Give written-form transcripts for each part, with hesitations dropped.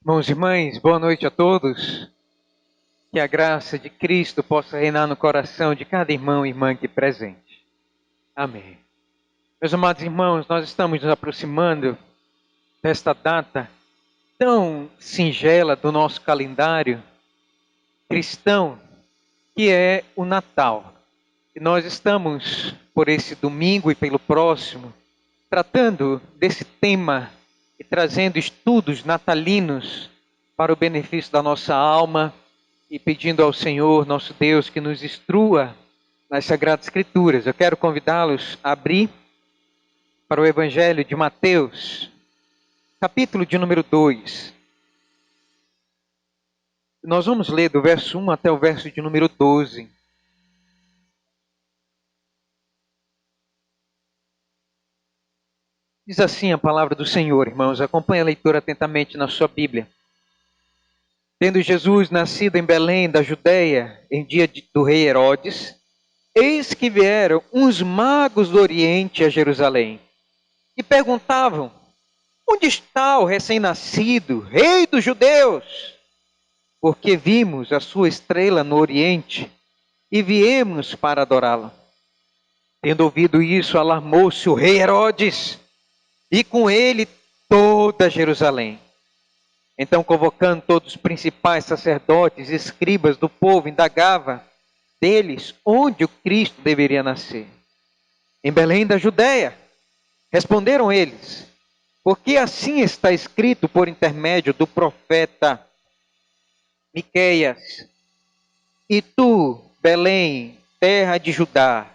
Irmãos e irmãs, boa noite a todos. Que a graça de Cristo possa reinar no coração de cada irmão e irmã aqui presente. Amém. Meus amados irmãos, nós estamos nos aproximando desta data tão singela do nosso calendário cristão, que é o Natal. E nós estamos, por esse domingo e pelo próximo, tratando desse tema e trazendo estudos natalinos para o benefício da nossa alma e pedindo ao Senhor, nosso Deus, que nos instrua nas Sagradas Escrituras. Eu quero convidá-los a abrir para o Evangelho de Mateus, capítulo de número 2. Nós vamos ler do verso 1 até o verso de número 12. Diz assim a palavra do Senhor, irmãos. Acompanhe a leitura atentamente na sua Bíblia. Tendo Jesus nascido em Belém da Judéia, em dia do rei Herodes, eis que vieram uns magos do Oriente a Jerusalém e perguntavam: onde está o recém-nascido, rei dos judeus? Porque vimos a sua estrela no Oriente e viemos para adorá-la. Tendo ouvido isso, alarmou-se o rei Herodes e com ele toda Jerusalém. Então, convocando todos os principais sacerdotes e escribas do povo, indagava deles onde o Cristo deveria nascer. Em Belém da Judéia, responderam eles, porque assim está escrito por intermédio do profeta Miqueias: e tu, Belém, terra de Judá,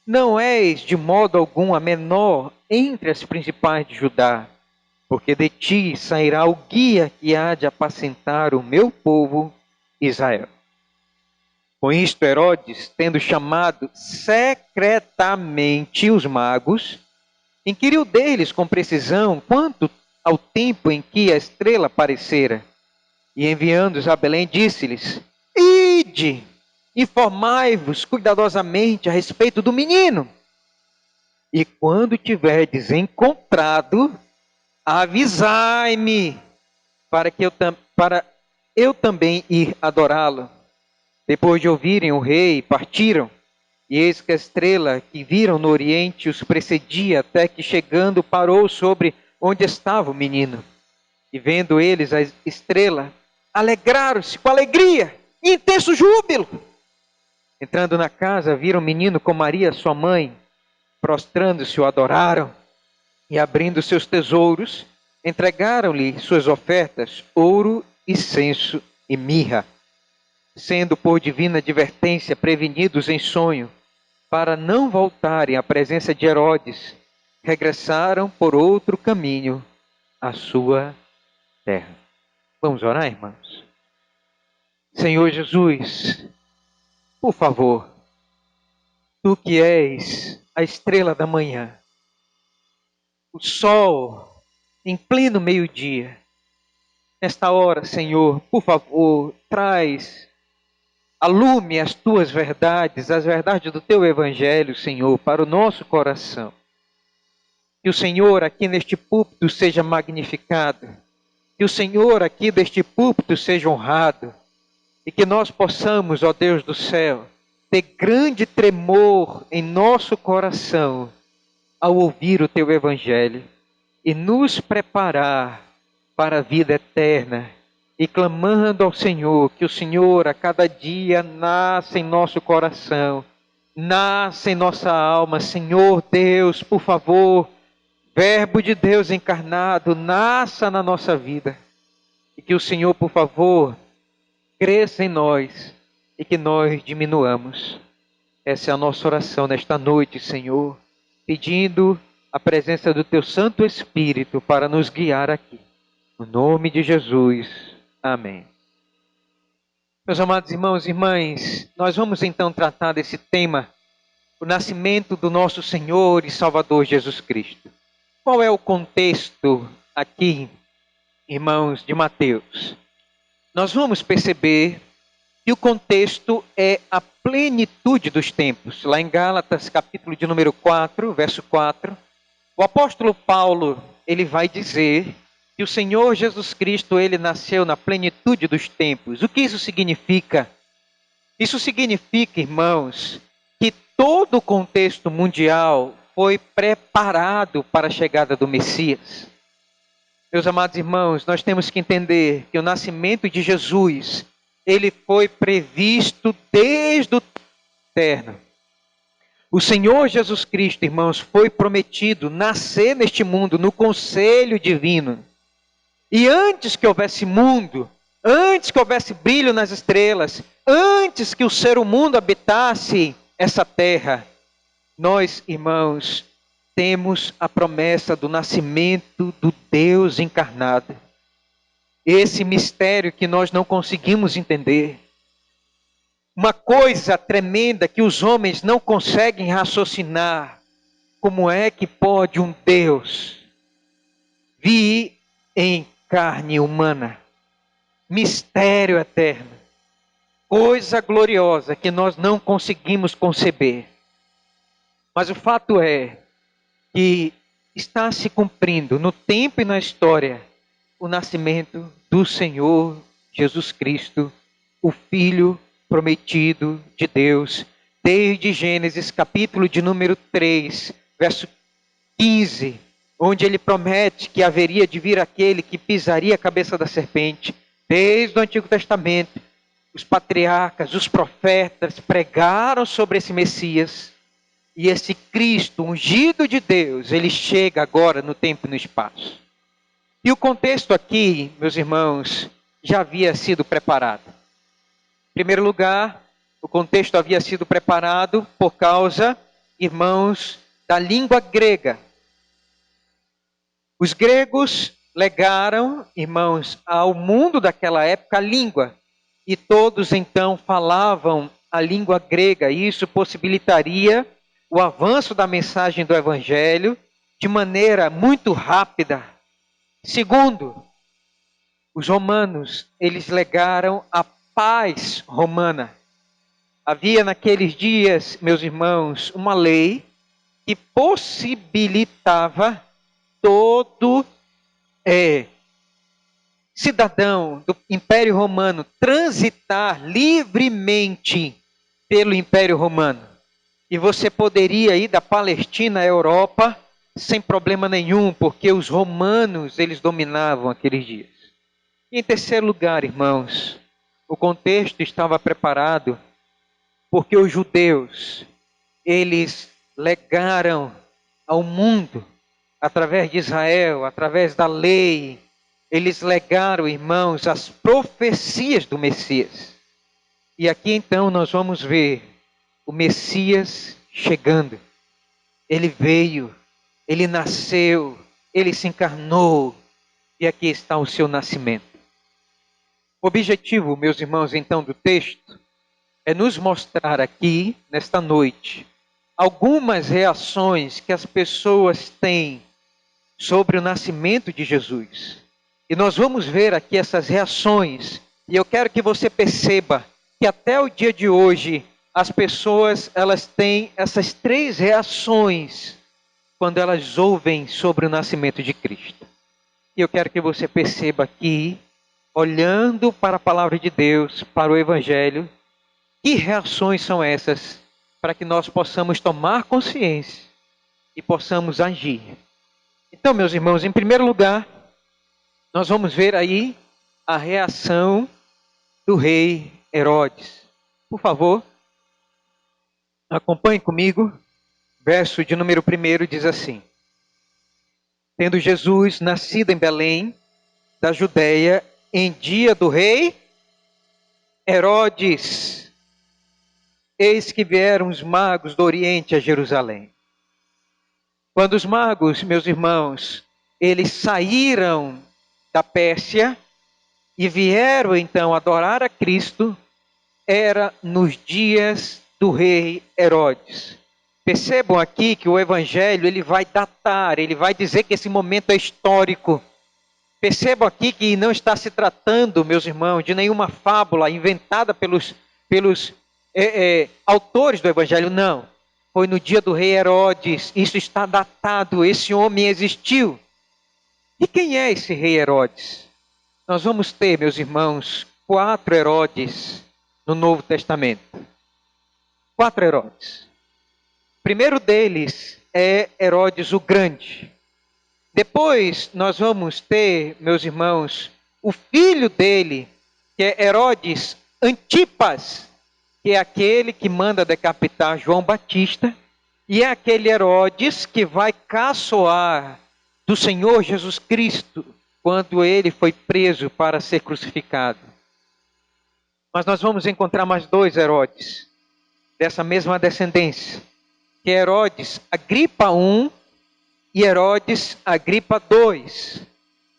não és de modo algum a menor entre as principais de Judá, porque de ti sairá o guia que há de apacentar o meu povo Israel. Com isto, Herodes, tendo chamado secretamente os magos, inquiriu deles com precisão quanto ao tempo em que a estrela aparecera. E enviando-os a Belém, disse-lhes: ide, informai-vos cuidadosamente a respeito do menino. E quando tiverdes encontrado, avisai-me, para eu também ir adorá-lo. Depois de ouvirem o rei, partiram, e eis que a estrela que viram no oriente os precedia, até que chegando parou sobre onde estava o menino. E vendo eles a estrela, alegraram-se com alegria e intenso júbilo. Entrando na casa, viram o menino com Maria, sua mãe, prostrando-se, o adoraram, e abrindo seus tesouros, entregaram-lhe suas ofertas, ouro, incenso e mirra. Sendo por divina advertência prevenidos em sonho, para não voltarem à presença de Herodes, regressaram por outro caminho à sua terra. Vamos orar, irmãos? Senhor Jesus, por favor, tu que és a estrela da manhã, o sol em pleno meio-dia, nesta hora, Senhor, por favor, traz alume as tuas verdades, as verdades do teu evangelho, Senhor, para o nosso coração. Que o Senhor aqui neste púlpito seja magnificado. Que o Senhor aqui deste púlpito seja honrado. E que nós possamos, ó Deus do céu, ter grande tremor em nosso coração ao ouvir o teu evangelho e nos preparar para a vida eterna. E clamando ao Senhor, que o Senhor a cada dia nasça em nosso coração, nasça em nossa alma. Senhor Deus, por favor, Verbo de Deus encarnado, nasça na nossa vida. E que o Senhor, por favor, cresça em nós e que nós diminuamos. Essa é a nossa oração nesta noite, Senhor, pedindo a presença do Teu Santo Espírito para nos guiar aqui. No nome de Jesus. Amém. Meus amados irmãos e irmãs, nós vamos então tratar desse tema, o nascimento do nosso Senhor e Salvador Jesus Cristo. Qual é o contexto aqui, irmãos, de Mateus? Nós vamos perceber que o contexto é a plenitude dos tempos. Lá em Gálatas, capítulo de número 4, verso 4, o apóstolo Paulo, ele vai dizer que o Senhor Jesus Cristo, ele nasceu na plenitude dos tempos. O que isso significa? Isso significa, irmãos, que todo o contexto mundial foi preparado para a chegada do Messias. Meus amados irmãos, nós temos que entender que o nascimento de Jesus, ele foi previsto desde o eterno. O Senhor Jesus Cristo, irmãos, foi prometido nascer neste mundo no conselho divino. E antes que houvesse mundo, antes que houvesse brilho nas estrelas, antes que o ser humano habitasse essa terra, nós, irmãos, temos a promessa do nascimento do Deus encarnado. Esse mistério que nós não conseguimos entender. Uma coisa tremenda que os homens não conseguem raciocinar. Como é que pode um Deus vir em carne humana? Mistério eterno. Coisa gloriosa que nós não conseguimos conceber. Mas o fato é que está se cumprindo no tempo e na história o nascimento do Senhor Jesus Cristo, o Filho prometido de Deus, desde Gênesis capítulo de número 3, verso 15, onde ele promete que haveria de vir aquele que pisaria a cabeça da serpente. Desde o Antigo Testamento, os patriarcas, os profetas pregaram sobre esse Messias. E esse Cristo ungido de Deus, ele chega agora no tempo e no espaço. E o contexto aqui, meus irmãos, já havia sido preparado. Em primeiro lugar, o contexto havia sido preparado por causa, irmãos, da língua grega. Os gregos legaram, irmãos, ao mundo daquela época a língua. E todos então falavam a língua grega. E isso possibilitaria o avanço da mensagem do Evangelho de maneira muito rápida. Segundo, os romanos, eles legaram a paz romana. Havia naqueles dias, meus irmãos, uma lei que possibilitava todo cidadão do Império Romano transitar livremente pelo Império Romano. E você poderia ir da Palestina à Europa sem problema nenhum, porque os romanos, eles dominavam aqueles dias. E em terceiro lugar, irmãos, o contexto estava preparado porque os judeus, eles legaram ao mundo, através de Israel, através da lei, eles legaram, irmãos, as profecias do Messias. E aqui então nós vamos ver o Messias chegando. Ele veio, ele nasceu, ele se encarnou, e aqui está o seu nascimento. O objetivo, meus irmãos, então, do texto, é nos mostrar aqui, nesta noite, algumas reações que as pessoas têm sobre o nascimento de Jesus. E nós vamos ver aqui essas reações, e eu quero que você perceba que até o dia de hoje, as pessoas, elas têm essas três reações quando elas ouvem sobre o nascimento de Cristo. E eu quero que você perceba aqui, olhando para a palavra de Deus, para o Evangelho, que reações são essas para que nós possamos tomar consciência e possamos agir. Então, meus irmãos, em primeiro lugar, nós vamos ver aí a reação do rei Herodes. Por favor, acompanhe comigo. Verso de número 1 diz assim: Tendo Jesus nascido em Belém, da Judéia, em dia do rei Herodes, eis que vieram os magos do Oriente a Jerusalém. Quando os magos, meus irmãos, eles saíram da Pérsia e vieram então adorar a Cristo, era nos dias do rei Herodes. Percebam aqui que o Evangelho ele vai datar, ele vai dizer que esse momento é histórico. Percebam aqui que não está se tratando, meus irmãos, de nenhuma fábula inventada pelos autores do Evangelho, não. Foi no dia do rei Herodes, isso está datado, esse homem existiu. E quem é esse rei Herodes? Nós vamos ter, meus irmãos, 4 Herodes no Novo Testamento. 4 Herodes. O primeiro deles é Herodes o Grande. Depois nós vamos ter, meus irmãos, o filho dele, que é Herodes Antipas, que é aquele que manda decapitar João Batista, e é aquele Herodes que vai caçoar do Senhor Jesus Cristo quando ele foi preso para ser crucificado. Mas nós vamos encontrar mais 2 Herodes, dessa mesma descendência, que é Herodes Agripa I e Herodes Agripa II.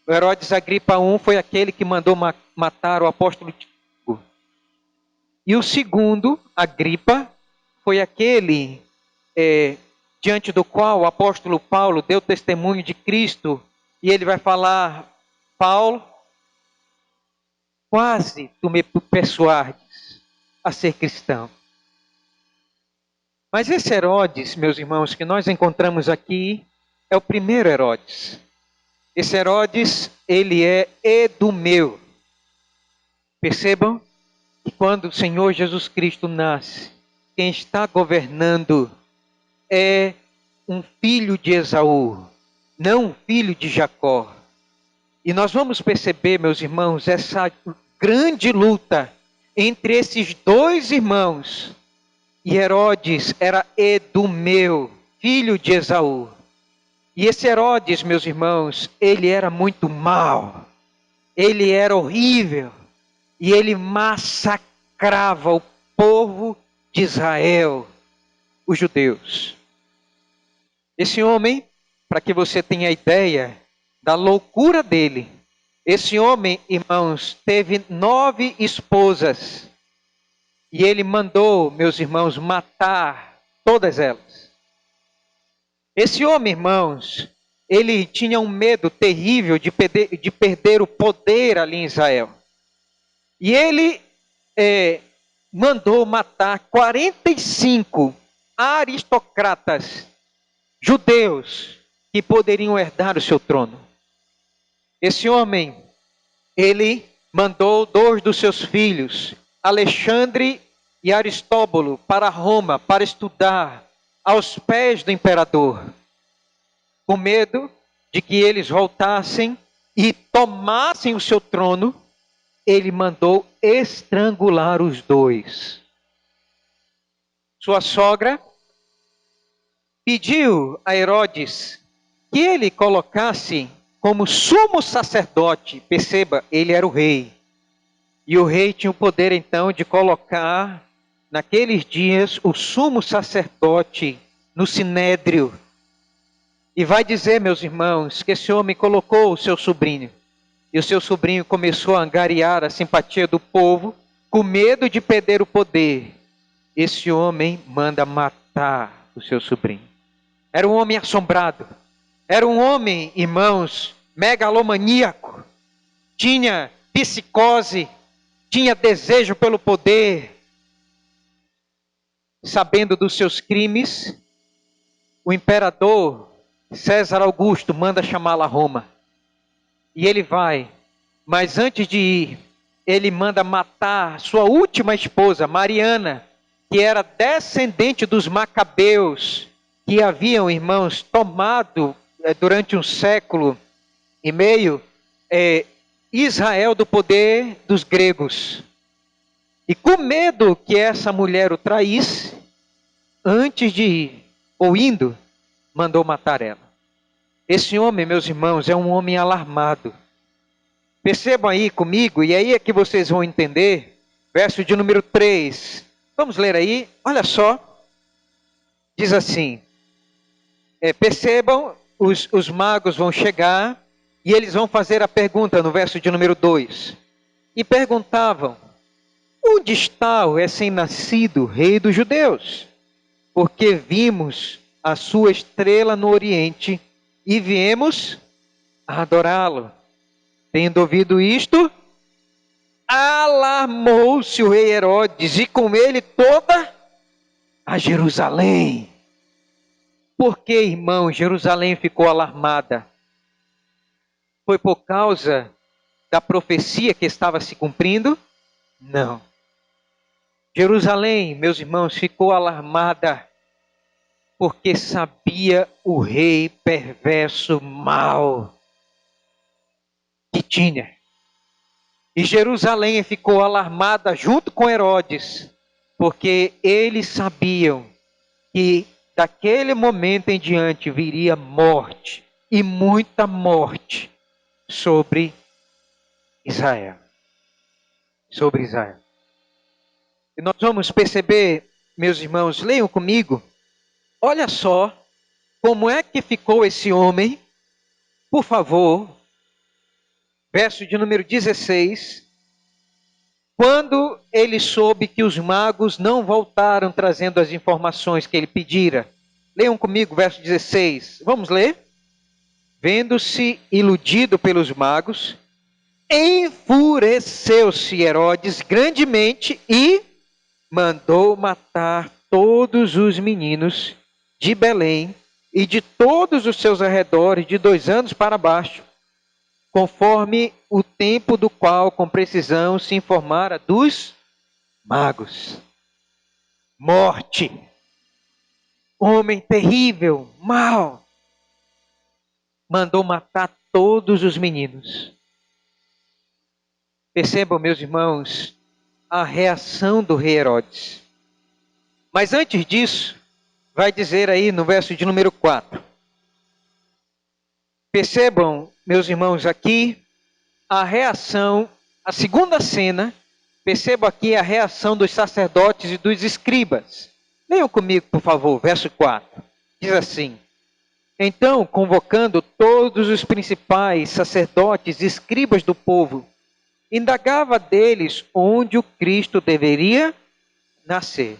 O Herodes Agripa I foi aquele que mandou matar o apóstolo Tiago. E o segundo, Agripa, foi aquele diante do qual o apóstolo Paulo deu testemunho de Cristo. E ele vai falar: Paulo, quase tu me persuades a ser cristão. Mas esse Herodes, meus irmãos, que nós encontramos aqui, é o primeiro Herodes. Esse Herodes, ele é Edumeu. Percebam que quando o Senhor Jesus Cristo nasce, quem está governando é um filho de Esaú, não um filho de Jacó. E nós vamos perceber, meus irmãos, essa grande luta entre esses 2 irmãos. E Herodes era Edumeu, filho de Esaú. E esse Herodes, meus irmãos, ele era muito mau. Ele era horrível. E ele massacrava o povo de Israel, os judeus. Esse homem, para que você tenha ideia da loucura dele, esse homem, irmãos, teve 9 esposas. E ele mandou, meus irmãos, matar todas elas. Esse homem, irmãos, ele tinha um medo terrível de perder o poder ali em Israel. E ele mandou matar 45 aristocratas judeus que poderiam herdar o seu trono. Esse homem, ele mandou 2 dos seus filhos, Alexandre e Aristóbulo, para Roma, para estudar aos pés do imperador, com medo de que eles voltassem e tomassem o seu trono. Ele mandou estrangular os 2. Sua sogra pediu a Herodes que ele colocasse como sumo sacerdote. Perceba, ele era o rei. E o rei tinha o poder então de colocar naqueles dias o sumo sacerdote no sinédrio. E vai dizer, meus irmãos, que esse homem colocou o seu sobrinho. E o seu sobrinho começou a angariar a simpatia do povo, com medo de perder o poder. Esse homem manda matar o seu sobrinho. Era um homem assombrado. Era um homem, irmãos, megalomaníaco. Tinha psicose, tinha desejo pelo poder. Sabendo dos seus crimes, o imperador César Augusto manda chamá-lo a Roma. E ele vai, mas antes de ir, ele manda matar sua última esposa, Mariana, que era descendente dos Macabeus, que haviam, irmãos, tomado durante 1,5 século Israel do poder dos gregos. E com medo que essa mulher o traísse, antes de ir, ou indo, mandou matar ela. Esse homem, meus irmãos, é um homem alarmado. Percebam aí comigo, e aí é que vocês vão entender, verso de número 3. Vamos ler aí, olha só. Diz assim, percebam, os magos vão chegar, e eles vão fazer a pergunta no verso de número 2. E perguntavam, onde está o recém-nascido rei dos judeus? Porque vimos a sua estrela no oriente, e viemos a adorá-lo. Tendo ouvido isto, alarmou-se o rei Herodes e com ele toda a Jerusalém. Por que, irmão, Jerusalém ficou alarmada? Foi por causa da profecia que estava se cumprindo? Não. Jerusalém, meus irmãos, ficou alarmada porque sabia o rei perverso mau que tinha. E Jerusalém ficou alarmada junto com Herodes, porque eles sabiam que daquele momento em diante viria morte, e muita morte sobre Israel. Sobre Israel. E nós vamos perceber, meus irmãos, leiam comigo, olha só como é que ficou esse homem, por favor, verso de número 16, quando ele soube que os magos não voltaram trazendo as informações que ele pedira. Leiam comigo, verso 16. Vamos ler? Vendo-se iludido pelos magos, enfureceu-se Herodes grandemente e mandou matar todos os meninos de Belém e de todos os seus arredores de 2 anos para baixo, conforme o tempo do qual com precisão se informara dos magos. Morte. Homem terrível, mau. Mandou matar todos os meninos. Percebam, meus irmãos, a reação do rei Herodes. Mas antes disso, vai dizer aí no verso de número 4. Percebam, meus irmãos, aqui a reação, a segunda cena, percebam aqui a reação dos sacerdotes e dos escribas. Leiam comigo, por favor, verso 4. Diz assim: então, convocando todos os principais sacerdotes e escribas do povo, indagava deles onde o Cristo deveria nascer.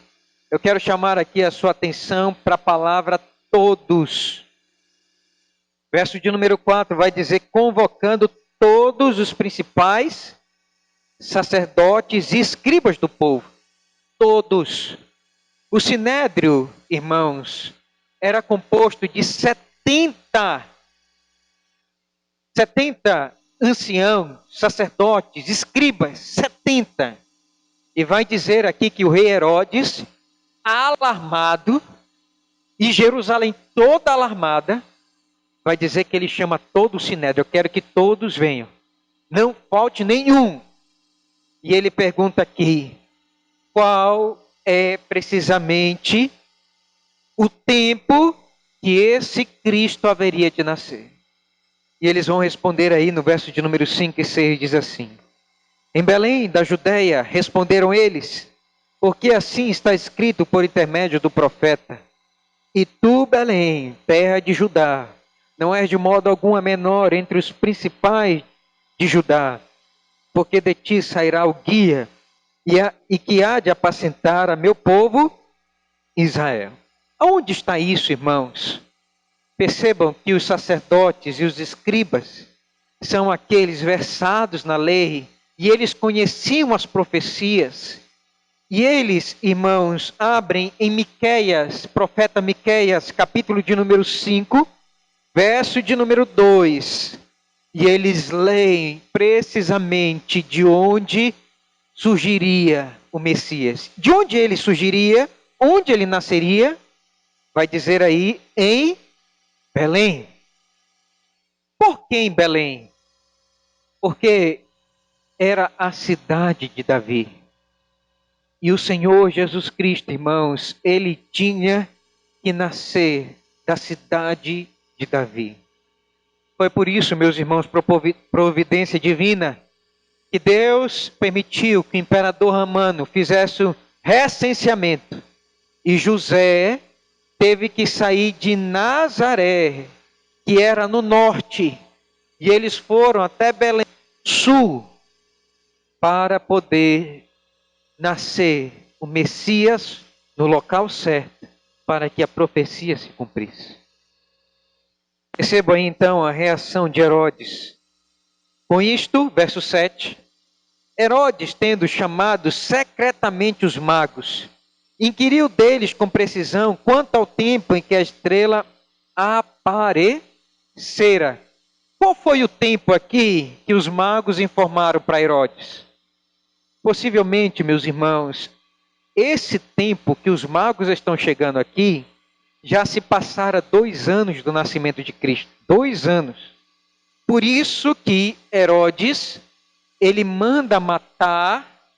Eu quero chamar aqui a sua atenção para a palavra todos. Verso de número 4 vai dizer: convocando todos os principais sacerdotes e escribas do povo. Todos. O sinédrio, irmãos, era composto de 70 anciãos, sacerdotes, escribas, 70. E vai dizer aqui que o rei Herodes, alarmado, e Jerusalém toda alarmada, vai dizer que ele chama todo o sinédrio. Eu quero que todos venham, não falte nenhum. E ele pergunta aqui, qual é precisamente o tempo que esse Cristo haveria de nascer? E eles vão responder aí no verso de número 5 e 6, diz assim: em Belém da Judéia responderam eles, porque assim está escrito por intermédio do profeta: e tu, Belém, terra de Judá, não és de modo algum a menor entre os principais de Judá, porque de ti sairá o guia e que há de apacentar a meu povo Israel. Aonde está isso, irmãos? Percebam que os sacerdotes e os escribas são aqueles versados na lei, e eles conheciam as profecias. E eles, irmãos, abrem em Miqueias, profeta Miqueias, capítulo de número 5, verso de número 2. E eles leem precisamente de onde surgiria o Messias. De onde ele surgiria, onde ele nasceria, vai dizer aí em Belém. Por que em Belém? Porque era a cidade de Davi. E o Senhor Jesus Cristo, irmãos, ele tinha que nascer da cidade de Davi. Foi por isso, meus irmãos, providência divina, que Deus permitiu que o imperador Romano fizesse o recenseamento. E José teve que sair de Nazaré, que era no norte, e eles foram até Belém, sul, para poder nascer o Messias no local certo, para que a profecia se cumprisse. Perceba aí então a reação de Herodes. Com isto, verso 7, Herodes, tendo chamado secretamente os magos, inquiriu deles com precisão quanto ao tempo em que a estrela aparecera. qual foi o tempo aqui que os magos informaram para Herodes? Possivelmente, meus irmãos, esse tempo que os magos estão chegando aqui, já se passara 2 anos do nascimento de Cristo. 2 anos. Por isso que Herodes, ele manda matar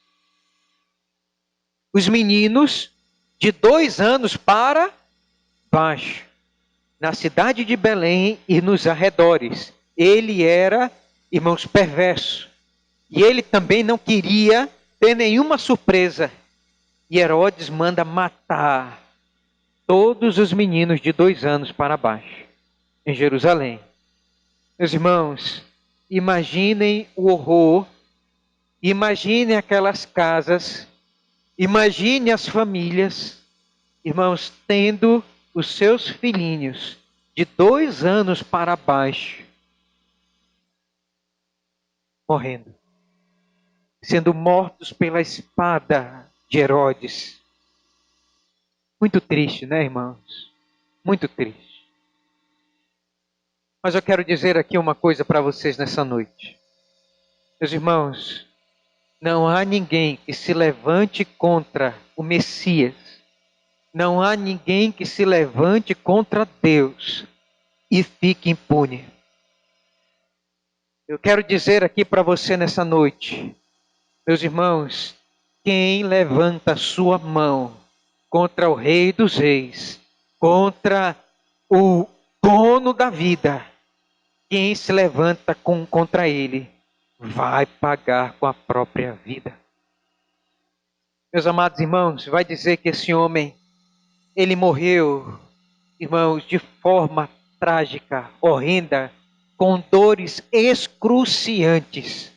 os meninos de 2 anos para baixo, na cidade de Belém e nos arredores. Ele era, irmãos, perverso. E ele também não queria ter nenhuma surpresa. E Herodes manda matar todos os meninos de 2 anos para baixo, em Jerusalém. Meus irmãos, imaginem o horror, imaginem aquelas casas, imagine as famílias, irmãos, tendo os seus filhinhos de 2 anos para baixo morrendo, sendo mortos pela espada de Herodes. Muito triste, né, irmãos? Muito triste. Mas eu quero dizer aqui uma coisa para vocês nessa noite. Meus irmãos, não há ninguém que se levante contra o Messias. Não há ninguém que se levante contra Deus e fique impune. Eu quero dizer aqui para você nessa noite, meus irmãos, quem levanta sua mão contra o Rei dos Reis, contra o dono da vida, quem se levanta contra ele, vai pagar com a própria vida. Meus amados irmãos, vai dizer que esse homem, ele morreu, irmãos, de forma trágica, horrenda, com dores excruciantes.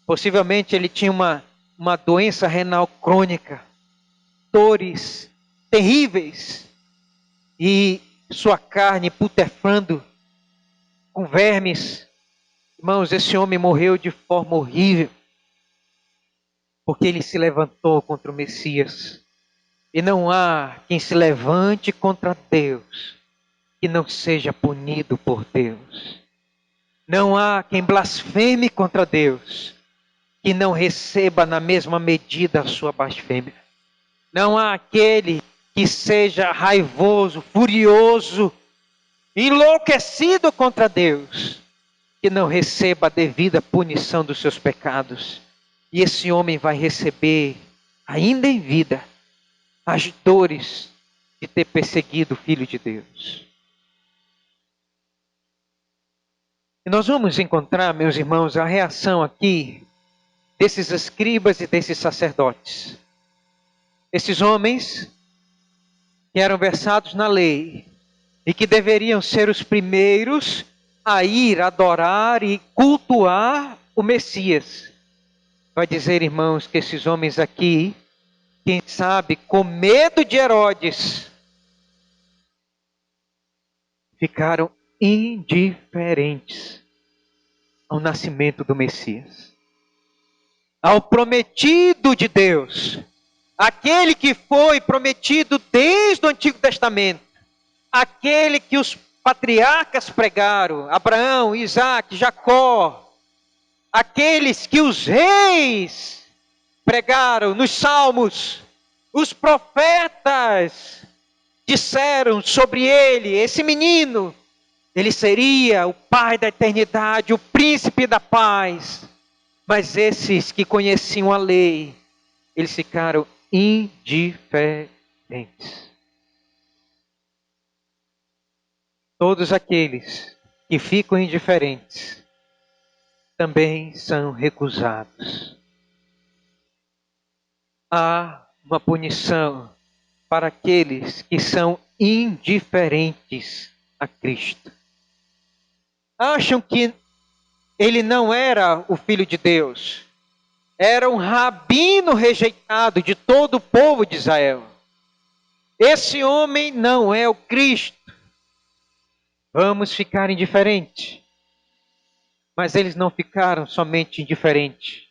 Possivelmente ele tinha uma doença renal crônica, dores terríveis, e sua carne putefando com vermes. Irmãos, esse homem morreu de forma horrível, porque ele se levantou contra o Messias. E não há quem se levante contra Deus que não seja punido por Deus. Não há quem blasfeme contra Deus que não receba na mesma medida a sua blasfêmia. Não há aquele que seja raivoso, furioso, enlouquecido contra Deus, que não receba a devida punição dos seus pecados. E esse homem vai receber, ainda em vida, as dores de ter perseguido o Filho de Deus. E nós vamos encontrar, meus irmãos, a reação aqui desses escribas e desses sacerdotes. Esses homens que eram versados na lei e que deveriam ser os primeiros a ir adorar e cultuar o Messias. Vai dizer, irmãos, que esses homens aqui, quem sabe, com medo de Herodes, ficaram indiferentes ao nascimento do Messias, ao prometido de Deus, aquele que foi prometido desde o Antigo Testamento, aquele que os patriarcas pregaram, Abraão, Isaac, Jacó, aqueles que os reis pregaram nos salmos, os profetas disseram sobre ele, esse menino, ele seria o pai da eternidade, o príncipe da paz. Mas esses que conheciam a lei, eles ficaram indiferentes. Todos aqueles que ficam indiferentes também são recusados. Há uma punição para aqueles que são indiferentes a Cristo. Acham que ele não era o Filho de Deus. Era um rabino rejeitado de todo o povo de Israel. Esse homem não é o Cristo. Vamos ficar indiferentes. Mas eles não ficaram somente indiferentes.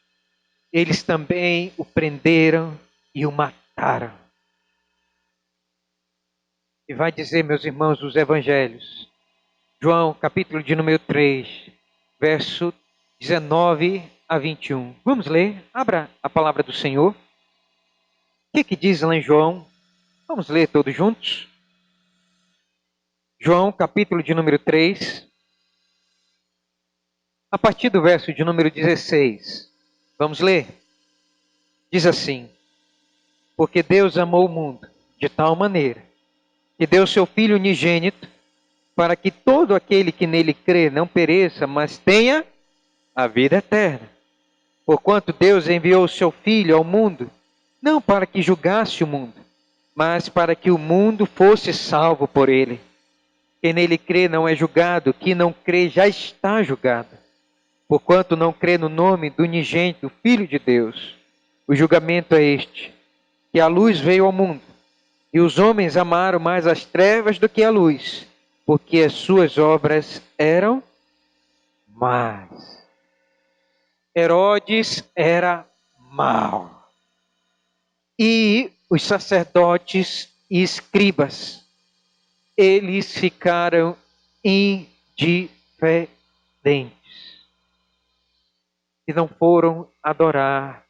Eles também o prenderam e o mataram. E vai dizer, meus irmãos, os evangelhos. João, capítulo de número 3. verso 19 a 21. Vamos ler, abra a palavra do Senhor. O que diz lá em João? Vamos ler todos juntos? João, capítulo de número 3, a partir do verso de número 16. Vamos ler? Diz assim: porque Deus amou o mundo de tal maneira que deu seu Filho unigênito, para que todo aquele que nele crê não pereça, mas tenha a vida eterna. Porquanto Deus enviou o seu Filho ao mundo, não para que julgasse o mundo, mas para que o mundo fosse salvo por ele. Quem nele crê não é julgado, quem não crê já está julgado, porquanto não crê no nome do unigênito Filho de Deus. O julgamento é este, que a luz veio ao mundo, e os homens amaram mais as trevas do que a luz, porque as suas obras eram más. Herodes era mau, e os sacerdotes e escribas, eles ficaram indiferentes e não foram adorar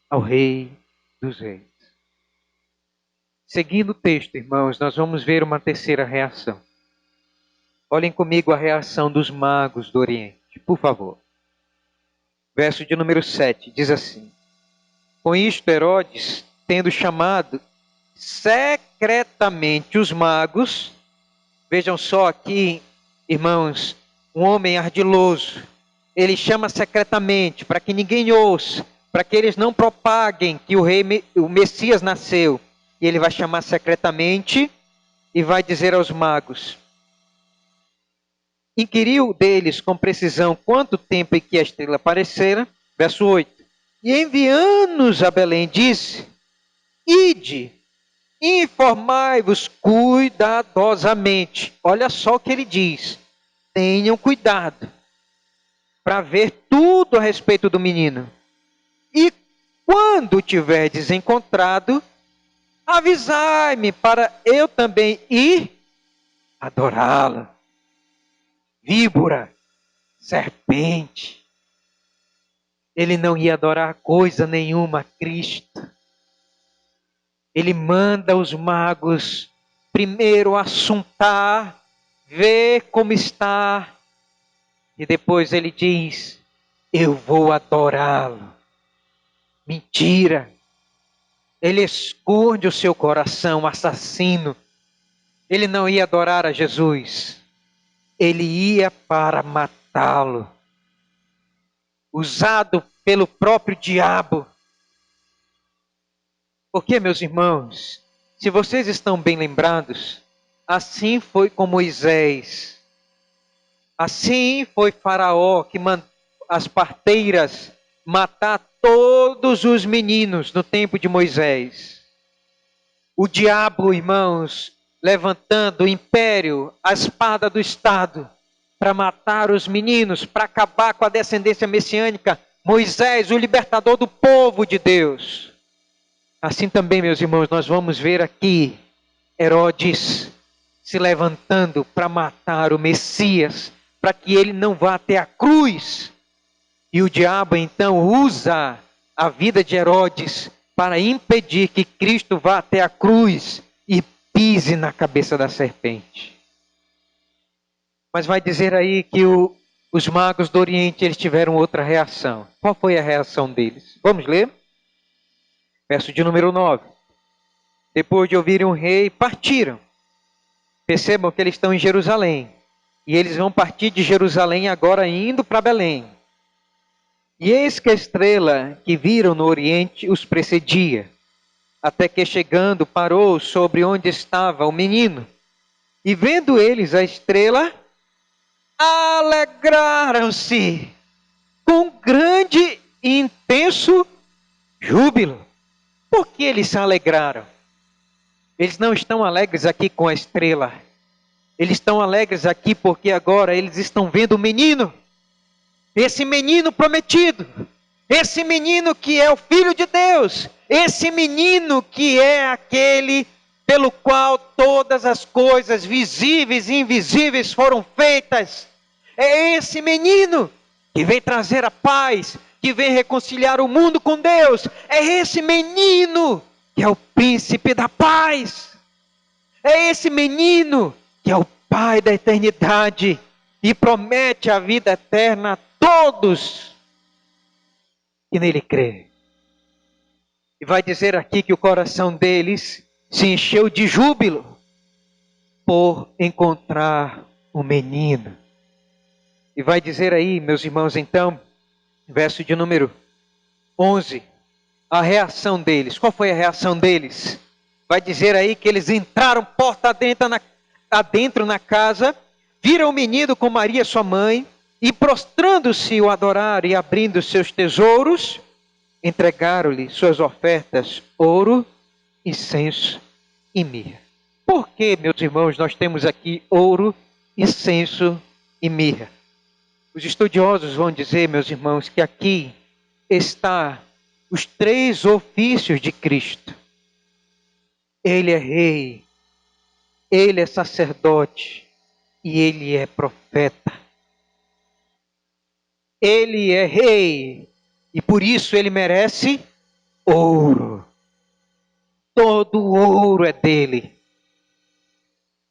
ao Rei dos Reis. Seguindo o texto, irmãos, nós vamos ver uma terceira reação. Olhem comigo a reação dos magos do Oriente, por favor. Verso de número 7, diz assim: com isto Herodes, tendo chamado secretamente os magos, vejam só aqui, irmãos, um homem ardiloso, ele chama secretamente, para que ninguém ouça, para que eles não propaguem que o Messias nasceu. E ele vai chamar secretamente e vai dizer aos magos. Inquiriu deles com precisão quanto tempo em que a estrela aparecera. Verso 8. E enviando-nos a Belém, disse: ide, informai-vos cuidadosamente. Olha só o que ele diz. Tenham cuidado para ver tudo a respeito do menino. E quando o tiverdes encontrado, avisai-me para eu também ir adorá-lo. Víbora, serpente. Ele não ia adorar coisa nenhuma a Cristo. Ele manda os magos primeiro assuntar, ver como está, e depois ele diz: eu vou adorá-lo. Mentira. Ele esconde o seu coração, assassino. Ele não ia adorar a Jesus. Ele ia para matá-lo. Usado pelo próprio diabo. Porque, meus irmãos, se vocês estão bem lembrados, assim foi com Moisés. Assim foi Faraó que mandou as parteiras matar todos os meninos no tempo de Moisés. O diabo, irmãos, levantando o império, a espada do Estado, para matar os meninos, para acabar com a descendência messiânica. Moisés, o libertador do povo de Deus. Assim também, meus irmãos, nós vamos ver aqui Herodes se levantando para matar o Messias, para que ele não vá até a cruz. E o diabo então usa a vida de Herodes para impedir que Cristo vá até a cruz e pise na cabeça da serpente. Mas vai dizer aí que os magos do Oriente eles tiveram outra reação. Qual foi a reação deles? Vamos ler? Verso de número 9. Depois de ouvirem o rei, partiram. Percebam que eles estão em Jerusalém. E eles vão partir de Jerusalém agora indo para Belém. E eis que a estrela que viram no Oriente os precedia, até que chegando parou sobre onde estava o menino. E vendo eles a estrela, alegraram-se com grande e intenso júbilo. Por que eles se alegraram? Eles não estão alegres aqui com a estrela. Eles estão alegres aqui porque agora eles estão vendo o menino. Esse menino prometido. Esse menino que é o Filho de Deus. Esse menino que é aquele pelo qual todas as coisas visíveis e invisíveis foram feitas. É esse menino que vem trazer a paz, que vem reconciliar o mundo com Deus. É esse menino que é o príncipe da paz. É esse menino que é o Pai da eternidade e promete a vida eterna a todos que nele crê. E vai dizer aqui que o coração deles se encheu de júbilo por encontrar o menino. E vai dizer aí, meus irmãos, então, verso de número 11, a reação deles. Qual foi a reação deles? Vai dizer aí que eles entraram porta adentro na casa, viram o menino com Maria sua mãe, e prostrando-se o adoraram e abrindo seus tesouros, entregaram-lhe suas ofertas, ouro, incenso e mirra. Por que, meus irmãos, nós temos aqui ouro, incenso e mirra? Os estudiosos vão dizer, meus irmãos, que aqui está os três ofícios de Cristo. Ele é rei, ele é sacerdote e ele é profeta. Ele é rei e por isso ele merece ouro. Todo o ouro é dele.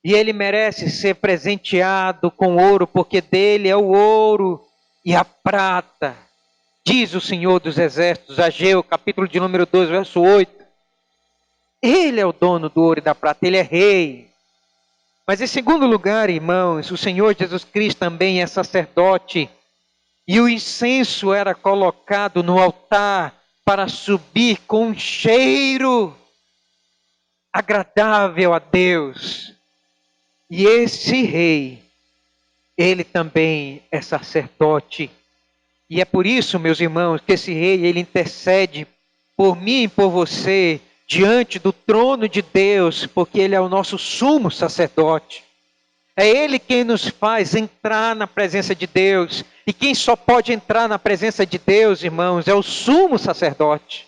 E ele merece ser presenteado com ouro, porque dele é o ouro e a prata. Diz o Senhor dos Exércitos, Ageu, capítulo de número 12, verso 8. Ele é o dono do ouro e da prata, ele é rei. Mas em segundo lugar, irmãos, o Senhor Jesus Cristo também é sacerdote. E o incenso era colocado no altar para subir com um cheiro agradável a Deus. E esse rei, ele também é sacerdote. E é por isso, meus irmãos, que esse rei, ele intercede por mim e por você diante do trono de Deus, porque ele é o nosso sumo sacerdote. É ele quem nos faz entrar na presença de Deus. E quem só pode entrar na presença de Deus, irmãos, é o sumo sacerdote.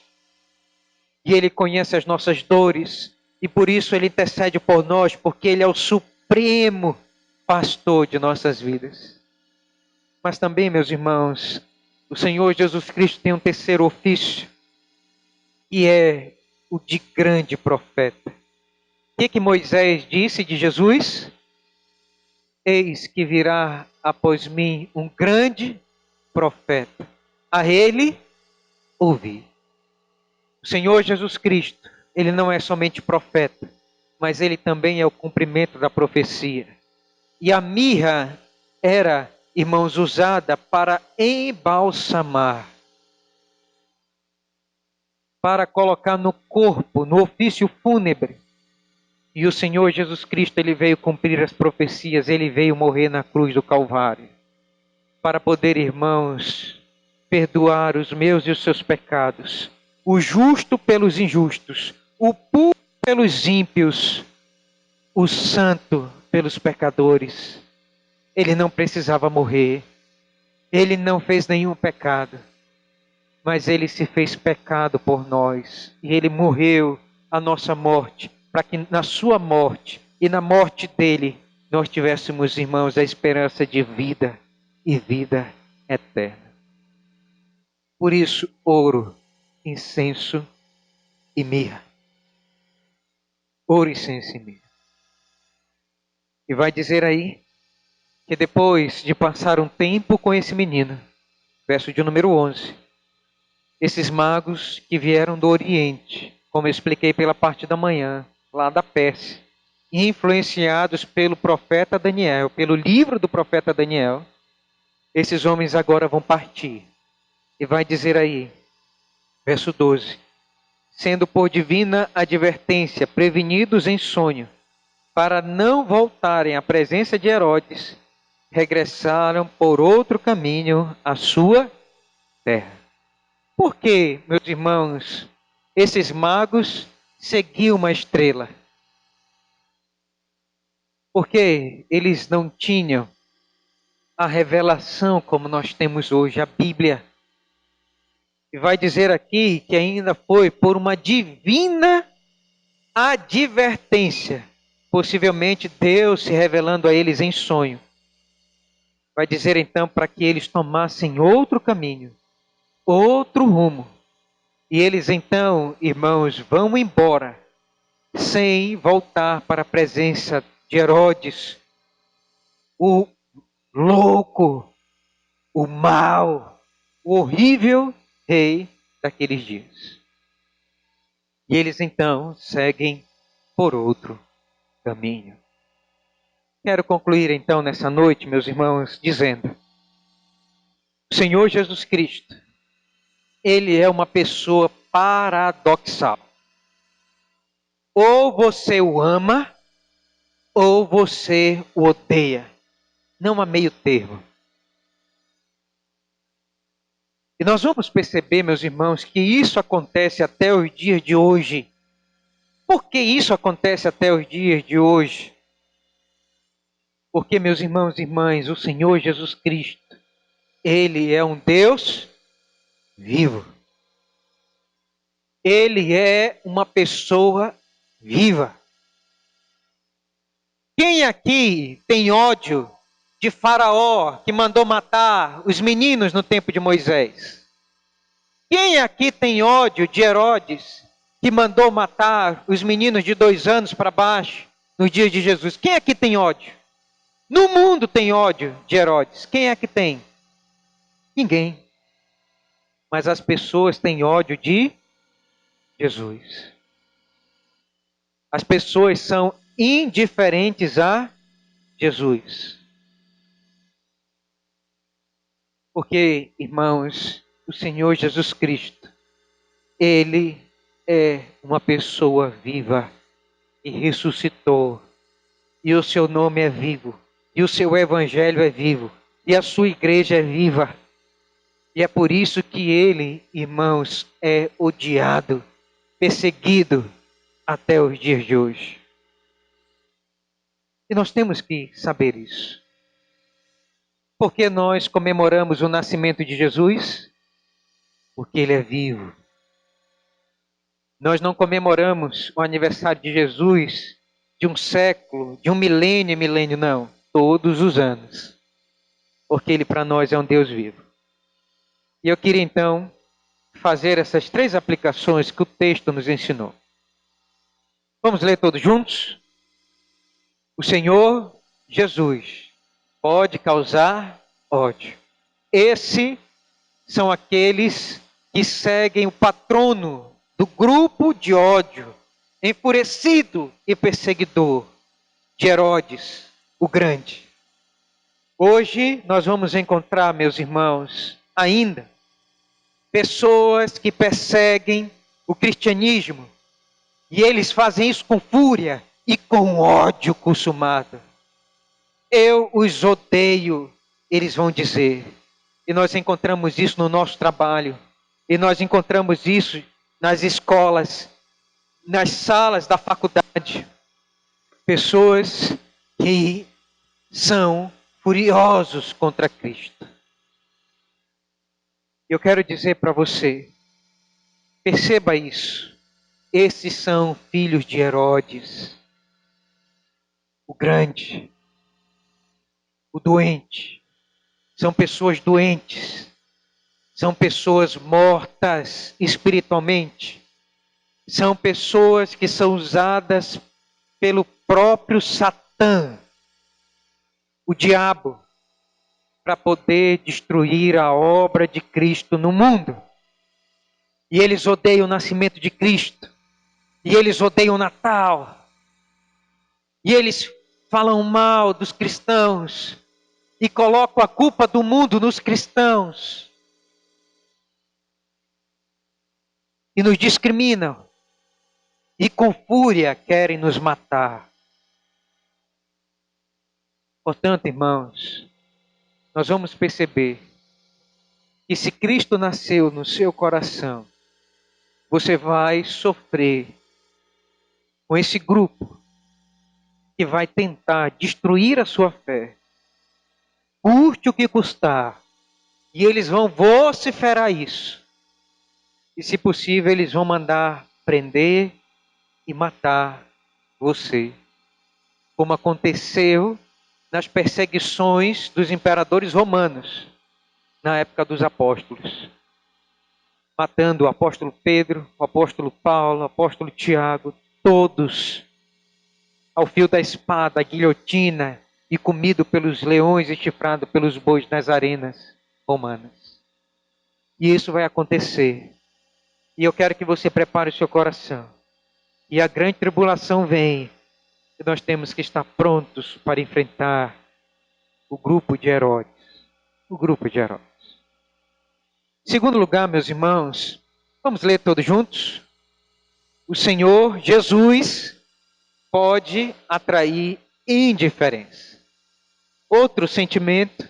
E ele conhece as nossas dores. E por isso ele intercede por nós, porque ele é o supremo pastor de nossas vidas. Mas também, meus irmãos, o Senhor Jesus Cristo tem um terceiro ofício, e é o de grande profeta. O que Moisés disse de Jesus? Eis que virá após mim um grande profeta. A ele ouvi. O Senhor Jesus Cristo, ele não é somente profeta, mas ele também é o cumprimento da profecia. E a mirra era, irmãos, usada para embalsamar, para colocar no corpo, no ofício fúnebre. E o Senhor Jesus Cristo, ele veio cumprir as profecias, ele veio morrer na cruz do Calvário, para poder, irmãos, perdoar os meus e os seus pecados, o justo pelos injustos, o puro pelos ímpios, o santo pelos pecadores. Ele não precisava morrer, ele não fez nenhum pecado, mas ele se fez pecado por nós, e ele morreu a nossa morte, para que na sua morte e na morte dele, nós tivéssemos, irmãos, a esperança de vida e vida eterna. Por isso, ouro, incenso e mirra. Ouro, incenso e mirra. E vai dizer aí, que depois de passar um tempo com esse menino, verso de número 11, esses magos que vieram do Oriente, como eu expliquei pela parte da manhã, lá da Pérsia, influenciados pelo profeta Daniel, pelo livro do profeta Daniel, esses homens agora vão partir. E vai dizer aí, verso 12, sendo por divina advertência prevenidos em sonho, para não voltarem à presença de Herodes, regressaram por outro caminho à sua terra. Por que, meus irmãos, esses magos seguiam uma estrela? Porque eles não tinham a revelação como nós temos hoje, a Bíblia. E vai dizer aqui que ainda foi por uma divina advertência, possivelmente Deus se revelando a eles em sonho, vai dizer então para que eles tomassem outro caminho, outro rumo. E eles então, irmãos, vão embora, sem voltar para a presença de Herodes, o louco, o mau, o horrível rei daqueles dias. E eles então seguem por outro caminho. Quero concluir então nessa noite, meus irmãos, dizendo: o Senhor Jesus Cristo, ele é uma pessoa paradoxal. Ou você o ama, ou você o odeia. Não há meio termo. E nós vamos perceber, meus irmãos, que isso acontece até os dias de hoje. Por que isso acontece até os dias de hoje? Porque, meus irmãos e irmãs, o Senhor Jesus Cristo, ele é um Deus vivo. Ele é uma pessoa viva. Quem aqui tem ódio de Faraó, que mandou matar os meninos no tempo de Moisés? Quem aqui tem ódio de Herodes, que mandou matar os meninos de 2 anos para baixo nos dias de Jesus? Quem aqui tem ódio? No mundo tem ódio de Herodes. Quem é que tem? Ninguém. Mas as pessoas têm ódio de Jesus. As pessoas são indiferentes a Jesus. Porque, irmãos, o Senhor Jesus Cristo, ele é uma pessoa viva e ressuscitou. E o seu nome é vivo. E o seu evangelho é vivo. E a sua igreja é viva. E é por isso que ele, irmãos, é odiado, perseguido até os dias de hoje. E nós temos que saber isso. Porque nós comemoramos o nascimento de Jesus? Porque ele é vivo. Nós não comemoramos o aniversário de Jesus de um século, de um milênio em milênio, não. Todos os anos. Porque ele para nós é um Deus vivo. E eu queria então fazer essas 3 aplicações que o texto nos ensinou. Vamos ler todos juntos? O Senhor Jesus pode causar ódio. Esses são aqueles que seguem o patrono do grupo de ódio, enfurecido e perseguidor de Herodes, o Grande. Hoje nós vamos encontrar, meus irmãos, ainda pessoas que perseguem o cristianismo, e eles fazem isso com fúria e com ódio consumado. Eu os odeio, eles vão dizer. E nós encontramos isso no nosso trabalho. E nós encontramos isso nas escolas, nas salas da faculdade. Pessoas que são furiosos contra Cristo. Eu quero dizer para você, perceba isso. Esses são filhos de Herodes, o grande, o doente. São pessoas doentes. São pessoas mortas espiritualmente. São pessoas que são usadas pelo próprio Satã, o diabo, para poder destruir a obra de Cristo no mundo. E eles odeiam o nascimento de Cristo. E eles odeiam o Natal. E eles falam mal dos cristãos. E colocam a culpa do mundo nos cristãos. E nos discriminam. E com fúria querem nos matar. Portanto, irmãos, nós vamos perceber que se Cristo nasceu no seu coração, você vai sofrer com esse grupo que vai tentar destruir a sua fé, custe o que custar, e eles vão vociferar isso. E se possível, eles vão mandar prender e matar você, como aconteceu nas perseguições dos imperadores romanos, na época dos apóstolos, matando o apóstolo Pedro, o apóstolo Paulo, o apóstolo Tiago, todos ao fio da espada, a guilhotina, e comido pelos leões e chifrado pelos bois nas arenas romanas. E isso vai acontecer. E eu quero que você prepare o seu coração. E a grande tribulação vem. E nós temos que estar prontos para enfrentar o grupo de Herodes. O grupo de Herodes. Em segundo lugar, meus irmãos, vamos ler todos juntos? O Senhor Jesus pode atrair indiferença. Outro sentimento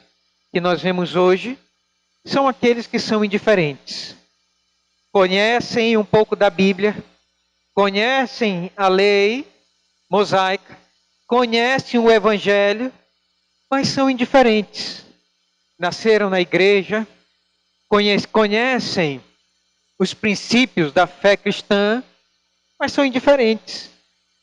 que nós vemos hoje são aqueles que são indiferentes. Conhecem um pouco da Bíblia, conhecem a lei mosaica, conhecem o Evangelho, mas são indiferentes. Nasceram na igreja, conhecem os princípios da fé cristã, mas são indiferentes.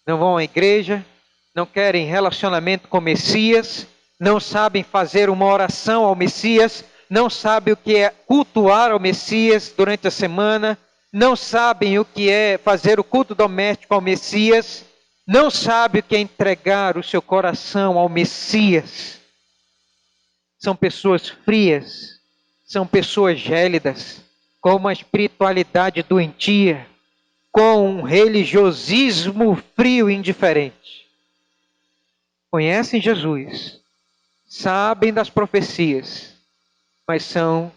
Não vão à igreja, não querem relacionamento com o Messias, não sabem fazer uma oração ao Messias, não sabem o que é cultuar ao Messias durante a semana, não sabem o que é fazer o culto doméstico ao Messias, não sabem o que é entregar o seu coração ao Messias. São pessoas frias, são pessoas gélidas, com uma espiritualidade doentia, com um religiosismo frio e indiferente. Conhecem Jesus, sabem das profecias, mas são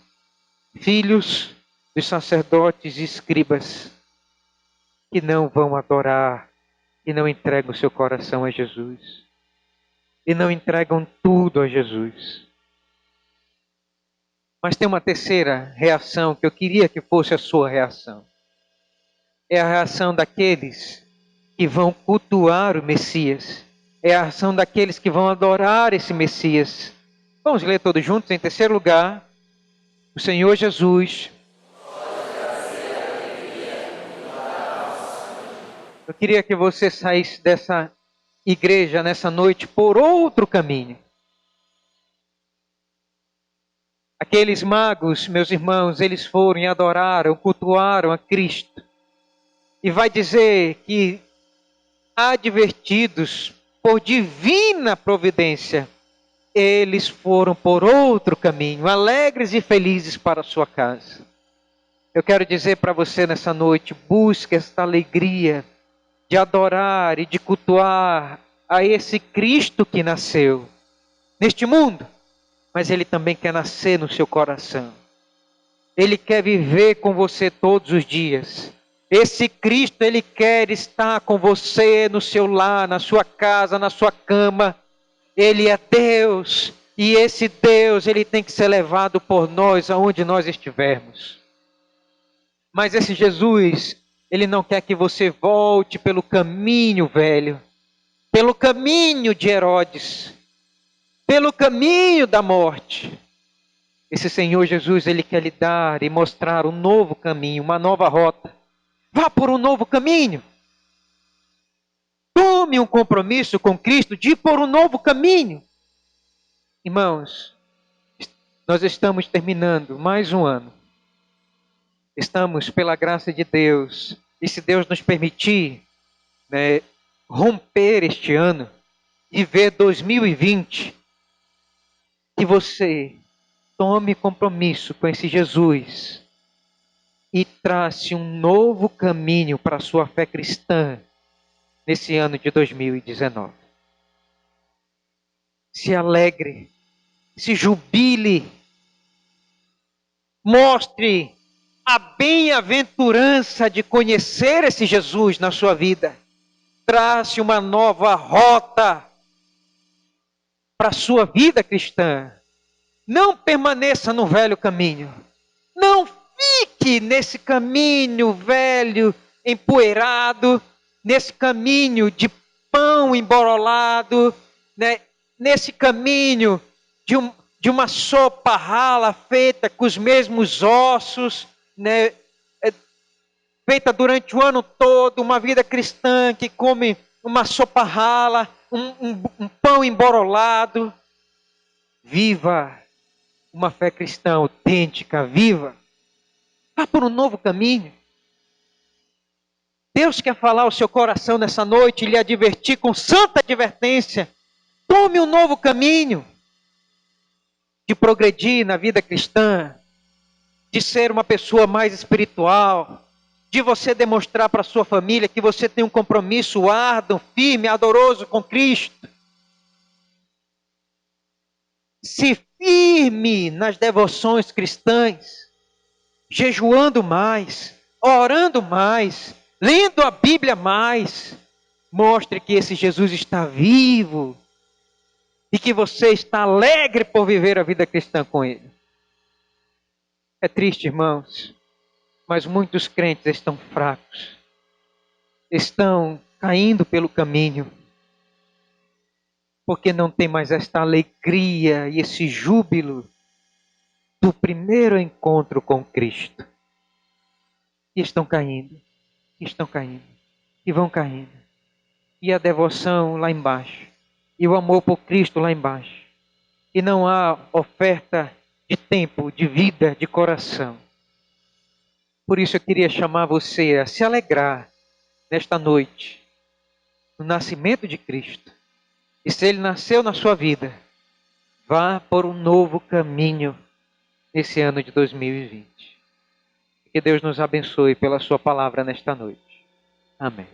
filhos dos sacerdotes e escribas que não vão adorar e não entregam seu coração a Jesus. E não entregam tudo a Jesus. Mas tem uma terceira reação que eu queria que fosse a sua reação. É a reação daqueles que vão cultuar o Messias. É a reação daqueles que vão adorar esse Messias. Vamos ler todos juntos? Em terceiro lugar, o Senhor Jesus. Eu queria que você saísse dessa igreja nessa noite por outro caminho. Aqueles magos, meus irmãos, eles foram e adoraram, cultuaram a Cristo. E vai dizer que, advertidos por divina providência, eles foram por outro caminho, alegres e felizes para a sua casa. Eu quero dizer para você nessa noite, busque esta alegria de adorar e de cultuar a esse Cristo que nasceu neste mundo, mas Ele também quer nascer no seu coração. Ele quer viver com você todos os dias. Esse Cristo, Ele quer estar com você no seu lar, na sua casa, na sua cama. Ele é Deus, e esse Deus, Ele tem que ser levado por nós aonde nós estivermos. Mas esse Jesus, Ele não quer que você volte pelo caminho velho, pelo caminho de Herodes, pelo caminho da morte. Esse Senhor Jesus, Ele quer lhe dar e mostrar um novo caminho, uma nova rota. Vá por um novo caminho. Tome um compromisso com Cristo de ir por um novo caminho. Irmãos, nós estamos terminando mais um ano. Estamos, pela graça de Deus, e se Deus nos permitir, romper este ano e ver 2020, que você tome compromisso com esse Jesus e trace um novo caminho para a sua fé cristã nesse ano de 2019. Se alegre, se jubile, mostre a bem-aventurança de conhecer esse Jesus na sua vida. Trace uma nova rota para a sua vida cristã. Não permaneça no velho caminho. Não fique nesse caminho velho, empoeirado, nesse caminho de pão emborolado, nesse caminho de uma sopa rala feita com os mesmos ossos, feita durante o ano todo, uma vida cristã que come uma sopa rala, um pão emborolado. Viva uma fé cristã autêntica, viva. Vá por um novo caminho. Deus quer falar ao seu coração nessa noite e lhe advertir com santa advertência. Tome um novo caminho de progredir na vida cristã, de ser uma pessoa mais espiritual, de você demonstrar para a sua família que você tem um compromisso árduo, firme, ardoroso com Cristo. Se firme nas devoções cristãs, jejuando mais, orando mais, lendo a Bíblia mais. Mostre que esse Jesus está vivo e que você está alegre por viver a vida cristã com Ele. É triste, irmãos, mas muitos crentes estão fracos, estão caindo pelo caminho, porque não tem mais esta alegria e esse júbilo do primeiro encontro com Cristo. E estão caindo, e vão caindo. E a devoção lá embaixo, e o amor por Cristo lá embaixo. E não há oferta de tempo, de vida, de coração. Por isso eu queria chamar você a se alegrar nesta noite, no nascimento de Cristo. E se Ele nasceu na sua vida, vá por um novo caminho nesse ano de 2020. Que Deus nos abençoe pela sua palavra nesta noite. Amém.